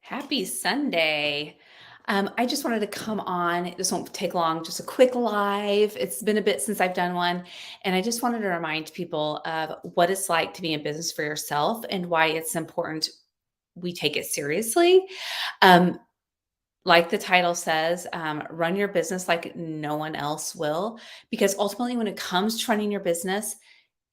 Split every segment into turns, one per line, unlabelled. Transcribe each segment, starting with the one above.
Happy Sunday. I just wanted to come on. This won't take long, just a quick live. It's been a bit since I've done one. And I just wanted to remind people of what it's like to be in business for yourself and why it's important we take it seriously. Um, like the title says, run your business like no one else will. Because ultimately, when it comes to running your business,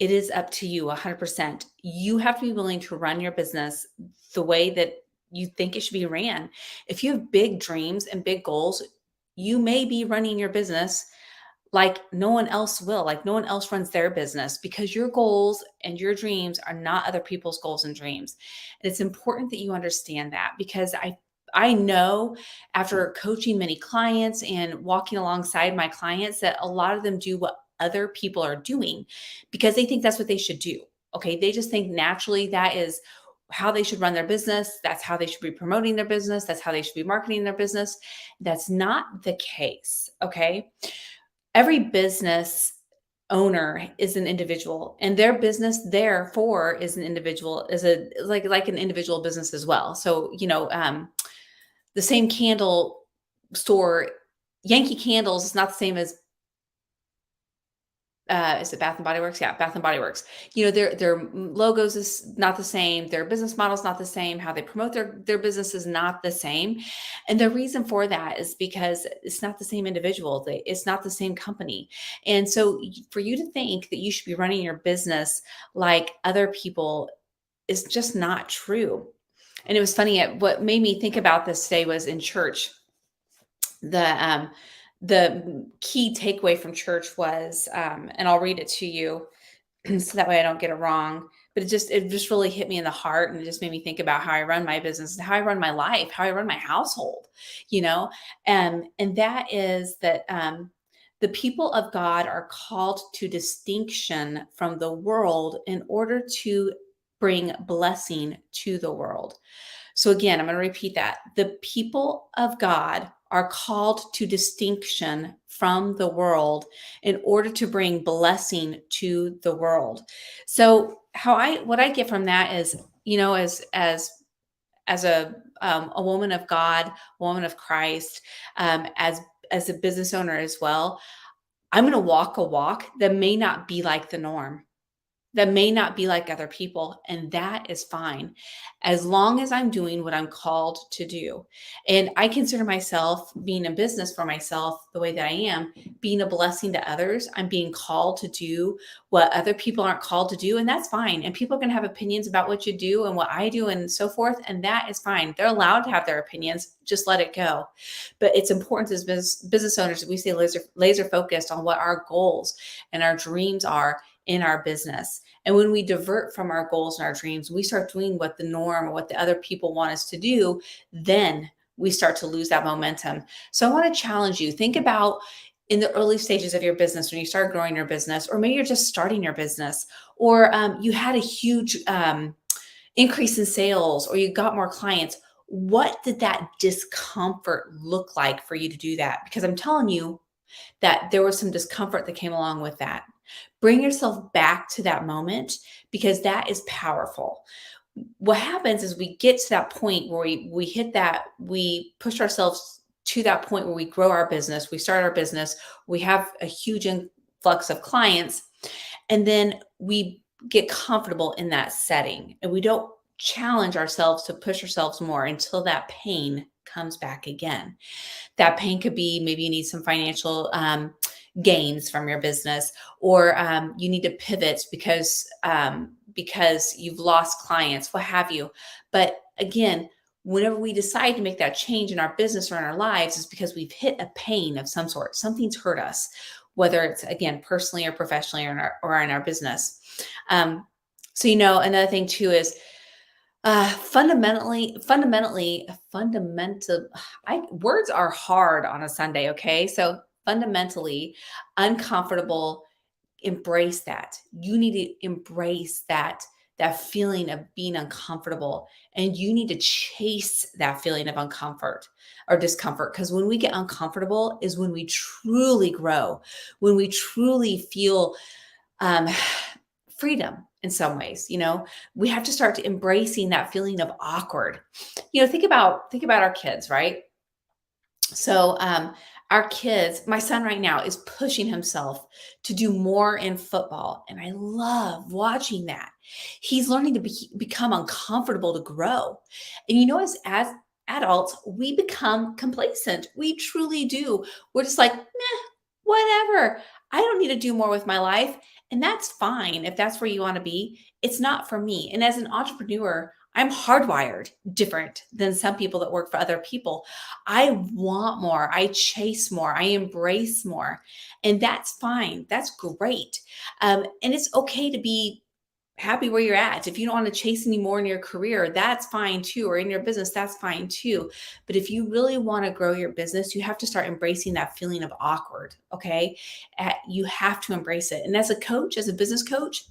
it is up to you 100%. You have to be willing to run your business the way that you think it should be ran. If you have big dreams and big goals, you may be running your business like no one else will, like no one else runs their business because your goals and your dreams are not other people's goals and dreams. And it's important that you understand that because I know after coaching many clients and walking alongside my clients that a lot of them do what other people are doing because they think that's what they should do. Okay. They just think naturally that is how they should run their business. That's how they should be promoting their business. That's how they should be marketing their business. That's not the case. Okay. Every business owner is an individual and their business therefore is an individual is a like an individual business as well. So, the same candle store, Yankee Candles is not the same as is it Bath and Body Works? Yeah, Bath and Body Works. Their logos is not the same. Their business model is not the same. How they promote their business is not the same. And the reason for that is because it's not the same individual. It's not the same company. And so for you to think that you should be running your business like other people is just not true. And it was funny. What made me think about this today was in church. The key takeaway from church was, and I'll read it to you so that way I don't get it wrong. But it just really hit me in the heart, and it just made me think about how I run my business, and how I run my life, how I run my household. You know, and that is that the people of God are called to distinction from the world in order to bring blessing to the world. So again, I'm going to repeat that. The people of God are called to distinction from the world in order to bring blessing to the world. So what I get from that is, as a woman of God, woman of Christ, as a business owner as well, I'm going to walk a walk that may not be like the norm, that may not be like other people. And that is fine as long as I'm doing what I'm called to do. And I consider myself being in business for myself the way that I am, being a blessing to others. I'm being called to do what other people aren't called to do. And that's fine. And people are going to have opinions about what you do and what I do and so forth. And that is fine. They're allowed to have their opinions. Just let it go. But it's important as business owners that we stay laser focused on what our goals and our dreams are in our business. And when we divert from our goals and our dreams, we start doing what the norm or what the other people want us to do, then we start to lose that momentum. So I want to challenge you. Think about in the early stages of your business, when you start growing your business, or maybe you're just starting your business, or you had a huge increase in sales, or you got more clients. What did that discomfort look like for you to do that? Because I'm telling you that there was some discomfort that came along with that. Bring yourself back to that moment because that is powerful. What happens is we get to that point where we hit that, we push ourselves to that point where we grow our business, we start our business, we have a huge influx of clients, and then we get comfortable in that setting and we don't challenge ourselves to push ourselves more until that pain comes back again. That pain could be maybe you need some financial gains from your business, or you need to pivot because you've lost clients, what have you. But again, whenever we decide to make that change in our business or in our lives, is because we've hit a pain of some sort. Something's hurt us, whether it's again personally or professionally or in our business. So another thing too is fundamental. Words are hard on a Sunday. Okay. So fundamentally uncomfortable, embrace that. You need to embrace that feeling of being uncomfortable, and you need to chase that feeling of uncomfort or discomfort. Because when we get uncomfortable is when we truly grow, when we truly feel um, freedom in some ways. We have to start embracing that feeling of awkward. Think about our kids, right? So, our kids, my son right now is pushing himself to do more in football, and I love watching that. He's learning to become uncomfortable to grow. And as adults, we become complacent. We truly do. We're just like, meh, whatever. I don't need to do more with my life. And that's fine if that's where you want to be. It's not for me. And as an entrepreneur, I'm hardwired different than some people that work for other people. I want more. I chase more. I embrace more. And that's fine. That's great. And it's okay to be happy where you're at. If you don't want to chase any more in your career, that's fine too, or in your business, that's fine too. But if you really want to grow your business, you have to start embracing that feeling of awkward. Okay. You have to embrace it. And as a coach, as a business coach,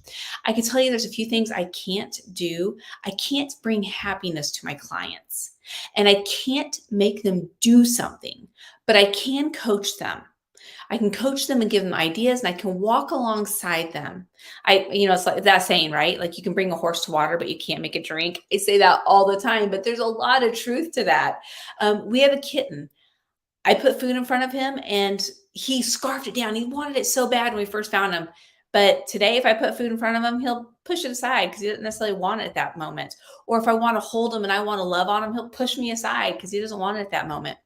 I can tell you there's a few things I can't do. I can't bring happiness to my clients, and I can't make them do something, but I can coach them. I can coach them and give them ideas, and I can walk alongside them. It's like that saying, right? Like, you can bring a horse to water, but you can't make it drink. I say that all the time, but there's a lot of truth to that. We have a kitten. I put food in front of him and he scarfed it down. He wanted it so bad when we first found him. But today, if I put food in front of him, he'll push it aside because he doesn't necessarily want it at that moment. Or if I want to hold him and I want to love on him, he'll push me aside because he doesn't want it at that moment.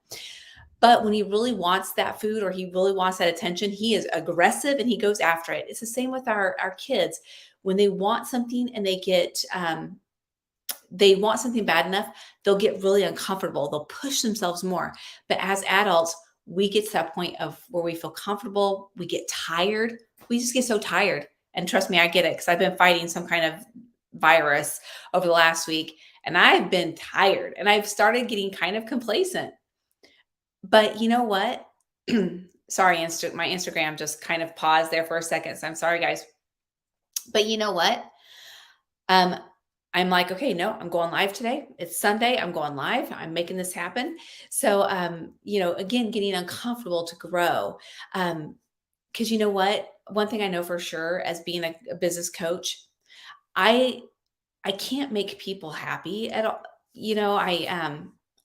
But when he really wants that food or he really wants that attention, he is aggressive and he goes after it. It's the same with our kids. When they want something and they want something bad enough, they'll get really uncomfortable. They'll push themselves more. But as adults, we get to that point of where we feel comfortable. We get tired. We just get so tired. And trust me, I get it because I've been fighting some kind of virus over the last week, and I've been tired and I've started getting kind of complacent. But you know what? Sorry, my Instagram just kind of paused there for a second. So I'm sorry, guys. But you know what? Um, I'm like, okay, no, I'm going live today. It's Sunday. I'm going live. I'm making this happen. So, again, getting uncomfortable to grow. Because you know what? One thing I know for sure as being a business coach, I I can't make people happy at all.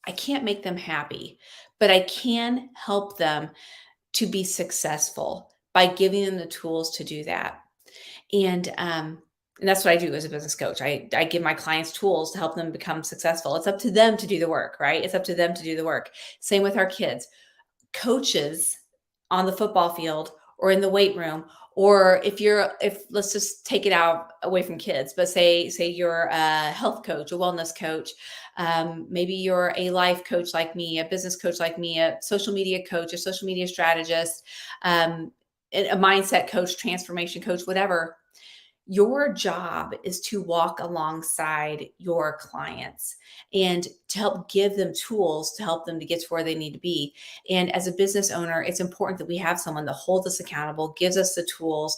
I can't make them happy, but I can help them to be successful by giving them the tools to do that. And that's what I do as a business coach. I give my clients tools to help them become successful. It's up to them to do the work, right? It's up to them to do the work. Same with our kids. Coaches on the football field or in the weight room, or if let's just take it out away from kids, but say you're a health coach, a wellness coach, maybe you're a life coach like me, a business coach like me, a social media coach, a social media strategist, um, a mindset coach, transformation coach, whatever. Your job is to walk alongside your clients and to help give them tools to help them to get to where they need to be. And as a business owner, it's important that we have someone that holds us accountable, gives us the tools.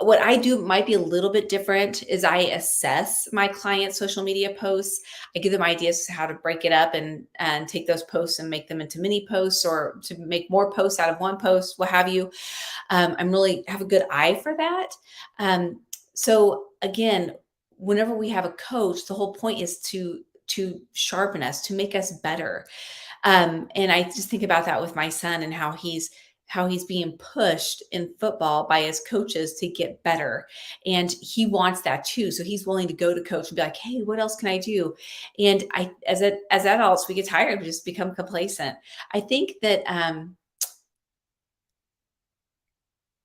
What I do might be a little bit different is I assess my clients' social media posts. I give them ideas to how to break it up and take those posts and make them into mini posts or to make more posts out of one post, what have you. I'm really have a good eye for that. So again, whenever we have a coach, the whole point is to sharpen us, to make us better. And I just think about that with my son and how he's being pushed in football by his coaches to get better. And he wants that too. So he's willing to go to coach and be like, hey, what else can I do? And as adults, we get tired, we just become complacent. I think that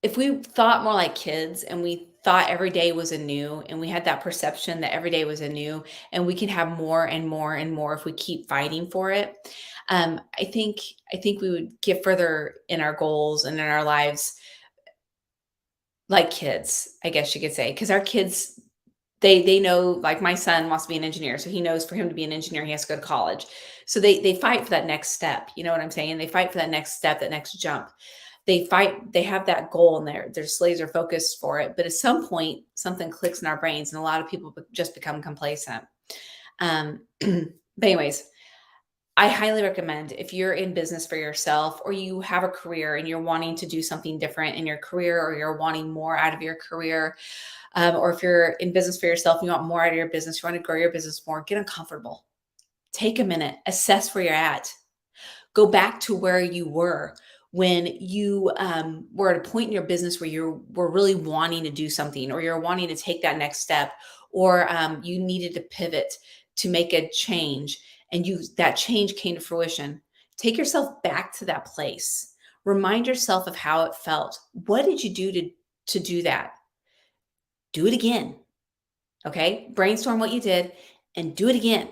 if we thought more like kids and we thought every day was a new and we had that perception that every day was a new and we can have more and more and more if we keep fighting for it, I think we would get further in our goals and in our lives like kids, I guess you could say, because our kids, they know, like my son wants to be an engineer, so he knows for him to be an engineer he has to go to college. So they fight for that next step, you know what I'm saying? They fight for that next step, that next jump. They have that goal and they're just laser focused for it. But at some point, something clicks in our brains, and a lot of people just become complacent. But anyways, I highly recommend if you're in business for yourself or you have a career and you're wanting to do something different in your career, or you're wanting more out of your career, or if you're in business for yourself, you want more out of your business, you want to grow your business more, get uncomfortable. Take a minute, assess where you're at. Go back to where you were when you were at a point in your business where you were really wanting to do something, or you're wanting to take that next step, or you needed to pivot to make a change, and that change came to fruition. Take yourself back to that place. Remind yourself of how it felt. What did you do to do that? Do it again. Okay? Brainstorm what you did and do it again.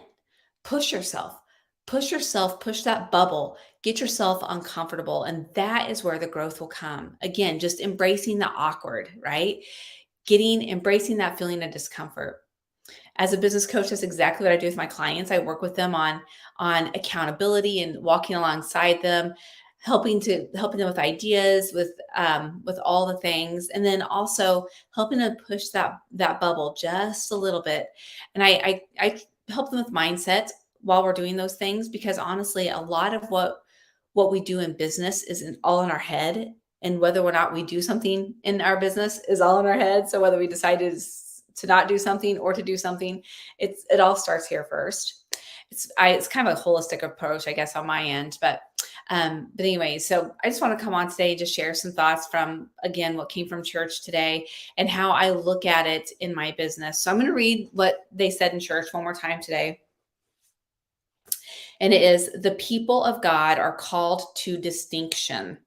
Push yourself. Push yourself, push that bubble, get yourself uncomfortable. And that is where the growth will come. Again, just embracing the awkward, right? Embracing that feeling of discomfort. As a business coach, that's exactly what I do with my clients. I work with them on accountability and walking alongside them, helping them with ideas, with all the things, and then also helping them push that bubble just a little bit. And I help them with mindset while we're doing those things, because honestly, a lot of what we do in business is all in our head, and whether or not we do something in our business is all in our head. So whether we decide to not do something or to do something, it all starts here first. It's kind of a holistic approach, I guess, on my end. But anyway, so I just want to come on today to share some thoughts from, again, what came from church today and how I look at it in my business. So I'm going to read what they said in church one more time today. And it is, the people of God are called to distinction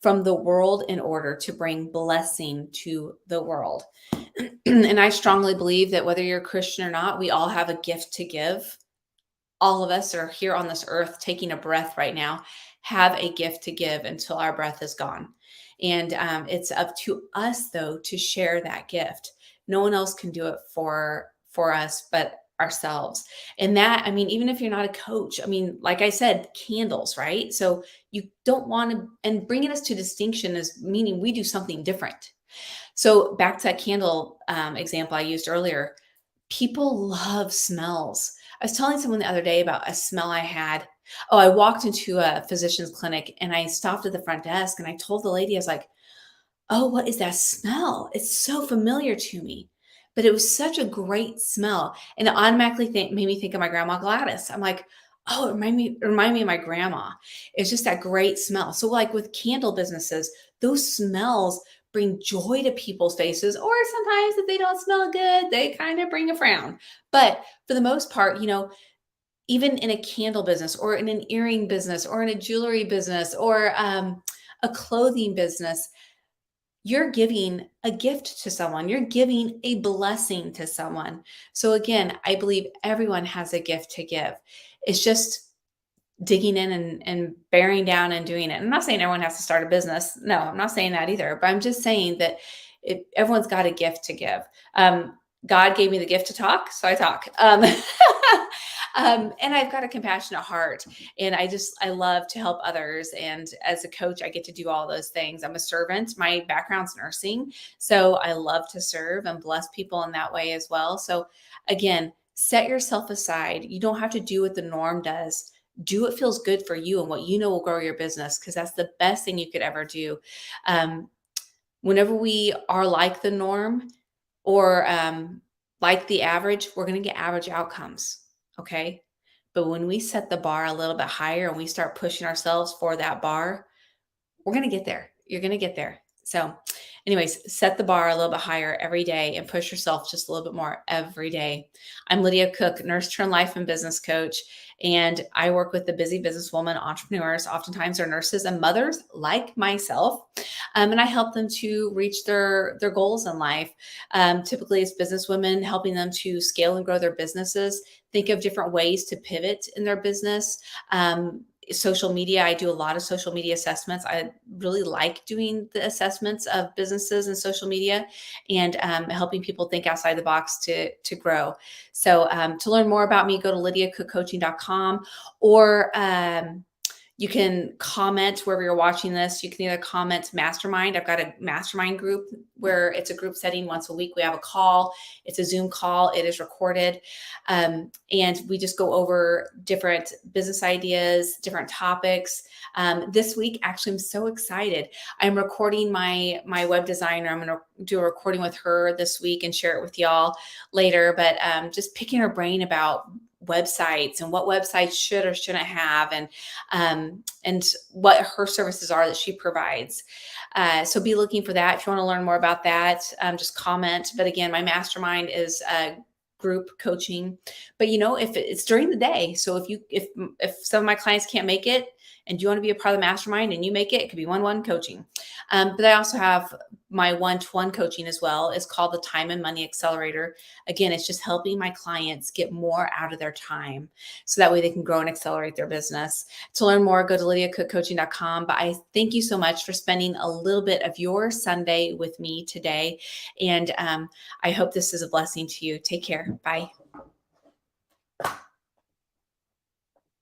from the world in order to bring blessing to the world. And I strongly believe that whether you're a Christian or not, we all have a gift to give. All of us are here on this earth taking a breath right now, have a gift to give until our breath is gone. And it's up to us, though, to share that gift. No one else can do it for us but ourselves. And that, I mean, even if you're not a coach, I mean, like I said, candles, right? So you don't want to, and bringing us to distinction is meaning we do something different. So back to that candle example I used earlier, people love smells. I was telling someone the other day about a smell I had. Oh, I walked into a physician's clinic and I stopped at the front desk and I told the lady, I was like, "Oh, what is that smell? It's so familiar to me." But it was such a great smell. And it automatically made me think of my grandma Gladys. I'm like, "Oh, remind me of my grandma." It's just that great smell. So like with candle businesses, those smells bring joy to people's faces, or sometimes if they don't smell good, they kind of bring a frown. But for the most part, even in a candle business or in an earring business or in a jewelry business or a clothing business, you're giving a gift to someone. You're giving a blessing to someone. So again, I believe everyone has a gift to give. It's just digging in and bearing down and doing it. I'm not saying everyone has to start a business. No, I'm not saying that either. But I'm just saying that everyone's got a gift to give. God gave me the gift to talk, so I talk. And I've got a compassionate heart, and I love to help others. And as a coach, I get to do all those things. I'm a servant. My background's nursing, so I love to serve and bless people in that way as well. So again, set yourself aside. You don't have to do what the norm does. Do what feels good for you and what you know will grow your business, because that's the best thing you could ever do. Whenever we are like the norm or like the average, we're going to get average outcomes. Okay. But when we set the bar a little bit higher and we start pushing ourselves for that bar, we're going to get there. You're going to get there. So anyways, set the bar a little bit higher every day and push yourself just a little bit more every day. I'm Lydia Cook, nurse turned life and business coach, and I work with the busy businesswoman entrepreneurs. Oftentimes they're nurses and mothers like myself. And I help them to reach their goals in life. Typically it's businesswomen, helping them to scale and grow their businesses, think of different ways to pivot in their business. Social media, I do a lot of social media assessments. I really like doing the assessments of businesses and social media, and helping people think outside the box to grow. So to learn more about me, go to lydiacookcoaching.com, or You can comment wherever you're watching this. You can either comment mastermind. I've got a mastermind group where it's a group setting once a week. We have a call. It's a Zoom call. It is recorded. And we just go over different business ideas, different topics. This week, actually, I'm so excited. I'm recording my web designer. I'm going to do a recording with her this week and share it with y'all later. But just picking her brain about websites and what websites should or shouldn't have, and what her services are that she provides. So be looking for that. If you want to learn more about that, just comment. But again, my mastermind is group coaching. But if it's during the day, so if some of my clients can't make it and you want to be a part of the mastermind and you make it, it could be one-on-one coaching. But I also have my one-to-one coaching as well. It's called the Time and Money Accelerator. Again, it's just helping my clients get more out of their time so that way they can grow and accelerate their business. To learn more, go to lydiacookcoaching.com. But I thank you so much for spending a little bit of your Sunday with me today. And I hope this is a blessing to you. Take care. Bye.